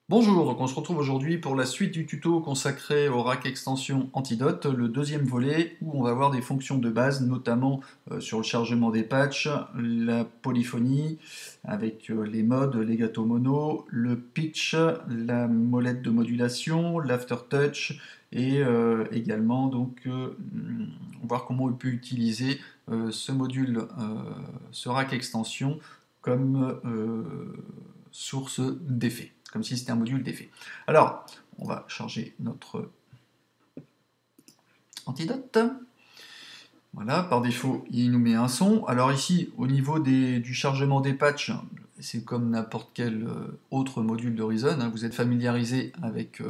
Bonjour, donc on se retrouve aujourd'hui pour la suite du tuto consacré au rack extension Antidote, le deuxième volet où on va voir des fonctions de base, notamment sur le chargement des patchs, la polyphonie avec les modes, les gâteaux mono, le pitch, la molette de modulation, l'aftertouch et également donc voir comment on peut utiliser ce module, ce rack extension comme source d'effet, comme si c'était un module d'effet. Alors, on va charger notre Antidote. Voilà, par défaut, il nous met un son. Alors ici, au niveau du chargement des patchs, c'est comme n'importe quel autre module de Reason, hein, vous êtes familiarisé avec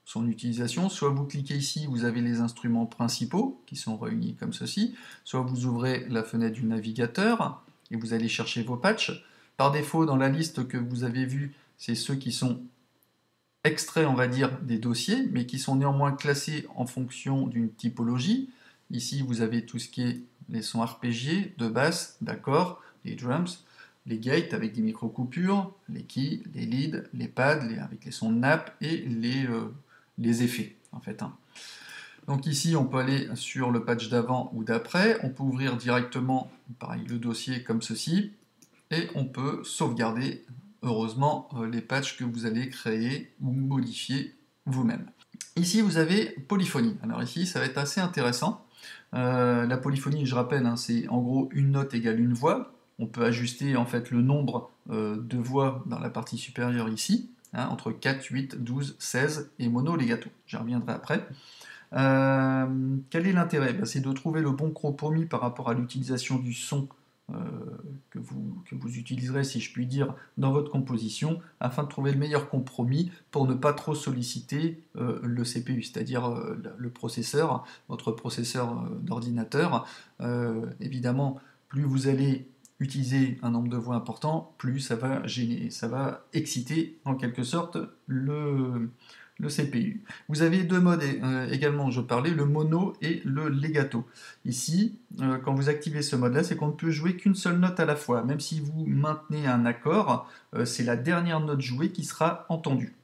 son utilisation. Soit vous cliquez ici, vous avez les instruments principaux qui sont réunis comme ceci, soit vous ouvrez la fenêtre du navigateur et vous allez chercher vos patchs. Par défaut, dans la liste que vous avez vue, c'est ceux qui sont extraits, on va dire, des dossiers, mais qui sont néanmoins classés en fonction d'une typologie. Ici, vous avez tout ce qui est les sons arpégiés, de basse, d'accords, les drums, les gates avec des micro-coupures, les keys, les leads, les pads avec les sons de nappe et les effets, en fait. Hein. Donc ici, on peut aller sur le patch d'avant ou d'après. On peut ouvrir directement, pareil, le dossier comme ceci, et on peut sauvegarder, heureusement, les patchs que vous allez créer ou modifier vous-même. Ici, vous avez polyphonie. Alors ici, ça va être assez intéressant. La polyphonie, je rappelle, hein, c'est en gros une note égale une voix. On peut ajuster en fait le nombre de voix dans la partie supérieure ici, hein, entre 4, 8, 12, 16 et mono legato. J'y reviendrai après. Quel est l'intérêt? C'est de trouver le bon compromis par rapport à l'utilisation du son que vous utiliserez, si je puis dire, dans votre composition, afin de trouver le meilleur compromis pour ne pas trop solliciter le CPU, c'est-à-dire le processeur, votre processeur d'ordinateur. Évidemment, plus vous allez utiliser un nombre de voix important, plus ça va gêner, ça va exciter en quelque sorte le CPU. Vous avez deux modes également, je parlais, le mono et le legato. Ici, quand vous activez ce mode-là, c'est qu'on ne peut jouer qu'une seule note à la fois. Même si vous maintenez un accord, c'est la dernière note jouée qui sera entendue.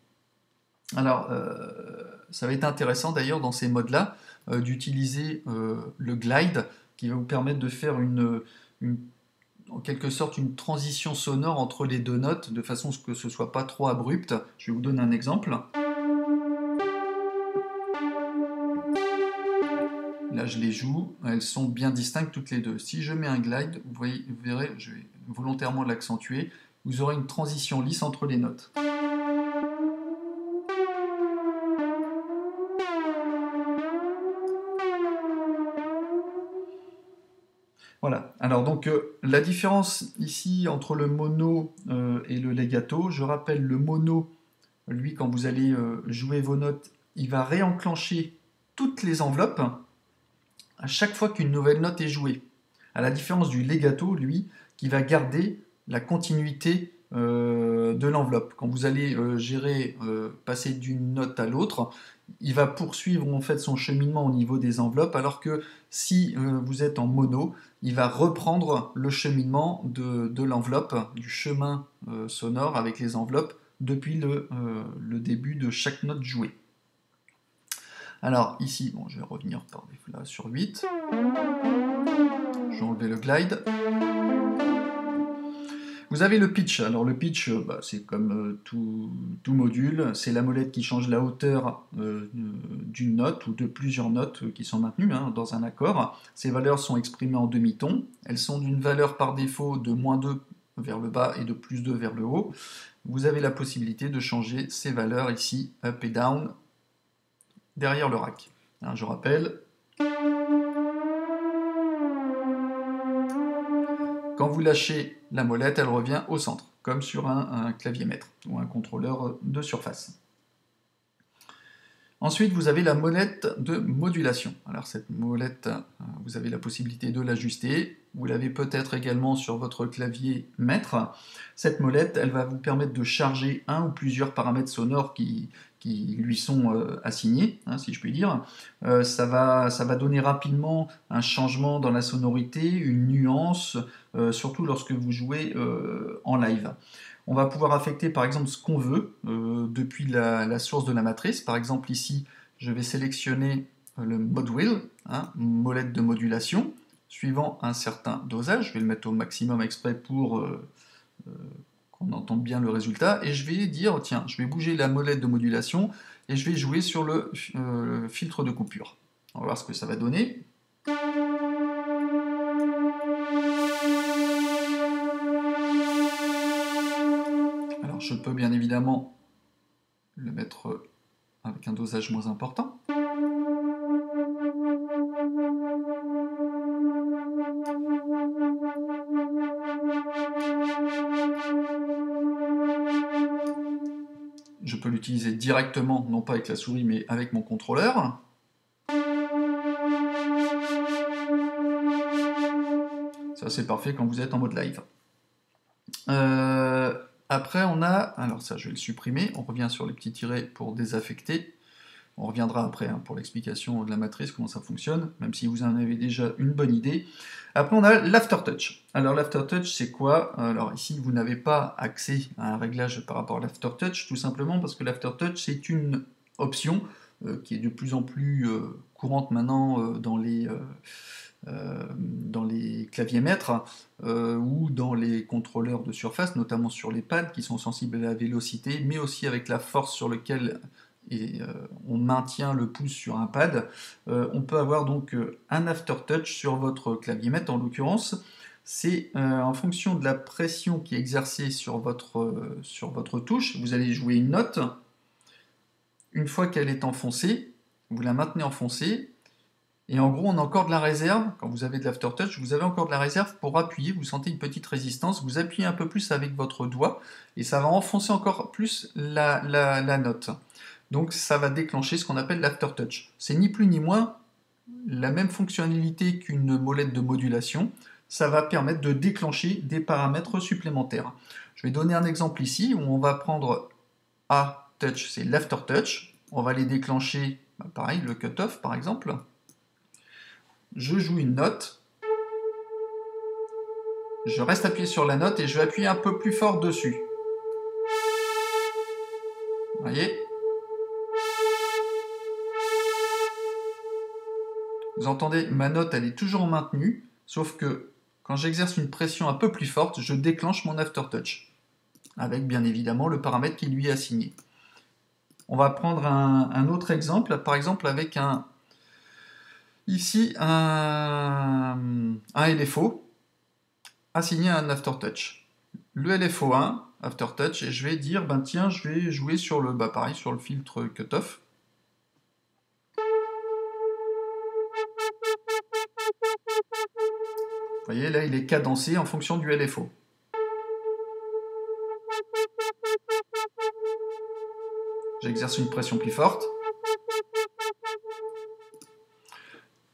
Alors, ça va être intéressant d'ailleurs dans ces modes-là d'utiliser le glide qui va vous permettre de faire en quelque sorte une transition sonore entre les deux notes de façon à ce que ce ne soit pas trop abrupt. Je vais vous donner un exemple. Là, je les joue, elles sont bien distinctes toutes les deux. Si je mets un glide, vous verrez, je vais volontairement l'accentuer, vous aurez une transition lisse entre les notes. Voilà, alors donc la différence ici entre le mono et le legato, je rappelle le mono, lui quand vous allez jouer vos notes, il va réenclencher toutes les enveloppes à chaque fois qu'une nouvelle note est jouée. À la différence du legato, lui, qui va garder la continuité de l'enveloppe. Quand vous allez passer d'une note à l'autre, il va poursuivre en fait son cheminement au niveau des enveloppes, alors que si vous êtes en mono, il va reprendre le cheminement de l'enveloppe, du chemin sonore avec les enveloppes depuis le début de chaque note jouée. Alors ici, bon, je vais revenir par défaut là sur 8. Je vais enlever le glide. Vous avez le pitch. Alors le pitch, c'est comme tout module, c'est la molette qui change la hauteur d'une note ou de plusieurs notes qui sont maintenues dans un accord. Ces valeurs sont exprimées en demi-ton. Elles sont d'une valeur par défaut de -2 vers le bas et de +2 vers le haut. Vous avez la possibilité de changer ces valeurs ici, up et down, derrière le rack. Je rappelle. Quand vous lâchez la molette, elle revient au centre, comme sur un clavier maître ou un contrôleur de surface. Ensuite, vous avez la molette de modulation. Alors cette molette, vous avez la possibilité de l'ajuster. vous l'avez peut-être également sur votre clavier maître. Cette molette, elle va vous permettre de charger un ou plusieurs paramètres sonores qui lui sont assignés, hein, si je puis dire. Ça va donner rapidement un changement dans la sonorité, une nuance, surtout lorsque vous jouez en live. On va pouvoir affecter par exemple ce qu'on veut depuis la source de la matrice. Par exemple ici, je vais sélectionner le mode wheel, hein, molette de modulation, suivant un certain dosage. Je vais le mettre au maximum exprès pour qu'on entende bien le résultat. Et je vais dire, tiens, je vais bouger la molette de modulation et je vais jouer sur le filtre de coupure. On va voir ce que ça va donner. Alors je peux bien évidemment le mettre avec un dosage moins important. Je peux l'utiliser directement, non pas avec la souris, mais avec mon contrôleur. Ça, c'est parfait quand vous êtes en mode live. Après, on a... Alors ça, je vais le supprimer. On revient sur les petits tirets pour désaffecter. On reviendra après hein, pour l'explication de la matrice, comment ça fonctionne, même si vous en avez déjà une bonne idée. Après, on a l'aftertouch. Alors, l'aftertouch, c'est quoi? Alors, ici, vous n'avez pas accès à un réglage par rapport à l'aftertouch, tout simplement parce que l'aftertouch, c'est une option qui est de plus en plus courante maintenant dans les claviers maîtres ou dans les contrôleurs de surface, notamment sur les pads qui sont sensibles à la vélocité, mais aussi avec la force sur laquelle on maintient le pouce sur un pad. On peut avoir donc un aftertouch sur votre clavier maître, en l'occurrence. C'est en fonction de la pression qui est exercée sur votre touche. Vous allez jouer une note. Une fois qu'elle est enfoncée, vous la maintenez enfoncée. Et en gros, on a encore de la réserve. Quand vous avez de l'aftertouch, vous avez encore de la réserve pour appuyer. Vous sentez une petite résistance. Vous appuyez un peu plus avec votre doigt et ça va enfoncer encore plus la note. Donc ça va déclencher ce qu'on appelle l'aftertouch. C'est ni plus ni moins la même fonctionnalité qu'une molette de modulation. Ça va permettre de déclencher des paramètres supplémentaires. Je vais donner un exemple ici où on va prendre A touch, c'est l'aftertouch. On va les déclencher, pareil, le cutoff par exemple. Je joue une note. Je reste appuyé sur la note et je vais appuyer un peu plus fort dessus. Vous voyez ? Vous entendez, ma note, elle est toujours maintenue, sauf que quand j'exerce une pression un peu plus forte, je déclenche mon aftertouch, avec bien évidemment le paramètre qui lui est assigné. On va prendre un autre exemple, par exemple avec ici un LFO assigné à un aftertouch. Le LFO1, aftertouch, et je vais dire, ben tiens, je vais jouer sur le, pareil, sur le filtre cutoff. Vous voyez, là, il est cadencé en fonction du LFO. J'exerce une pression plus forte.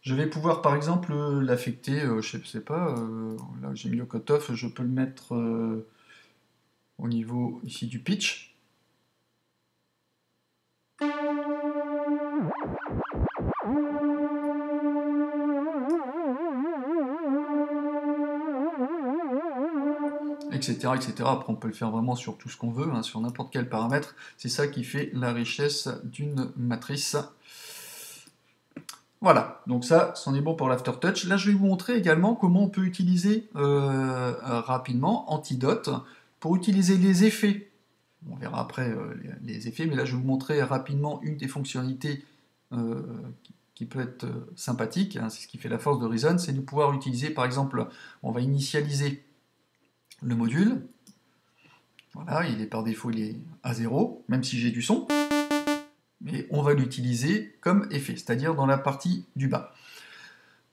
Je vais pouvoir, par exemple, l'affecter, je sais pas, là j'ai mis au cutoff, je peux le mettre au niveau ici du pitch. Etc., etc. Après, on peut le faire vraiment sur tout ce qu'on veut, hein, sur n'importe quel paramètre. C'est ça qui fait la richesse d'une matrice. Voilà, donc ça, c'en est bon pour l'aftertouch. Là, je vais vous montrer également comment on peut utiliser rapidement Antidote pour utiliser les effets. On verra après les effets, mais là, je vais vous montrer rapidement une des fonctionnalités qui peut être sympathique. Hein, c'est ce qui fait la force de Reason, c'est de pouvoir utiliser, par exemple, on va initialiser le module. Voilà, il est par défaut, il est à 0, même si j'ai du son. Mais on va l'utiliser comme effet, c'est-à-dire dans la partie du bas.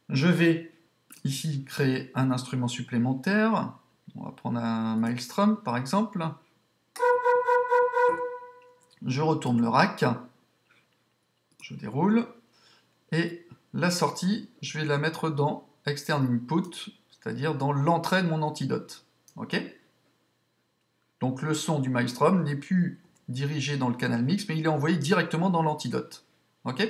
Je vais ici créer un instrument supplémentaire. On va prendre un Maelstrom par exemple. Je retourne le rack. Je déroule. Et la sortie, je vais la mettre dans Externe Input, c'est-à-dire dans l'entrée de mon antidote. Ok? Donc le son du maelstrom n'est plus dirigé dans le canal mix, mais il est envoyé directement dans l'antidote. Ok?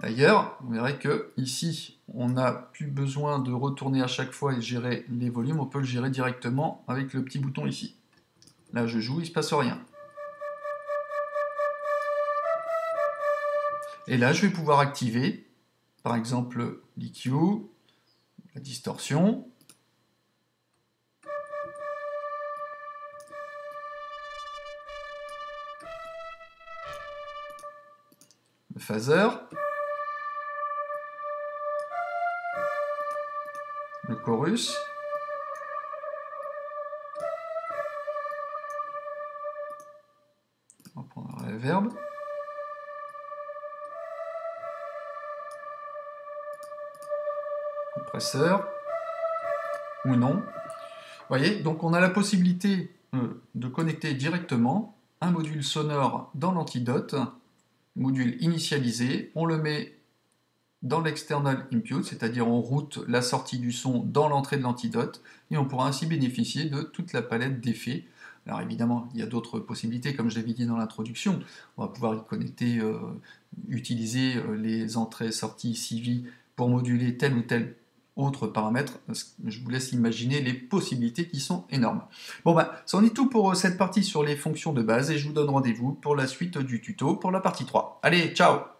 D'ailleurs, vous verrez que ici, on n'a plus besoin de retourner à chaque fois et gérer les volumes, on peut le gérer directement avec le petit bouton ici. Là, je joue, il ne se passe rien. Et là, je vais pouvoir activer, par exemple, l'EQ, la distorsion, le phaser, le chorus, on va prendre un reverb, compresseur, ou non. Vous voyez, donc on a la possibilité de connecter directement un module sonore dans l'antidote, module initialisé, on le met dans l'external input, c'est-à-dire on route la sortie du son dans l'entrée de l'antidote, et on pourra ainsi bénéficier de toute la palette d'effets. Alors évidemment, il y a d'autres possibilités, comme je l'avais dit dans l'introduction, on va pouvoir y connecter, utiliser les entrées-sorties CV pour moduler tel ou tel autre paramètre. Je vous laisse imaginer les possibilités qui sont énormes. Bon ben, ça en est tout pour cette partie sur les fonctions de base, et je vous donne rendez-vous pour la suite du tuto pour la partie 3. Allez, ciao!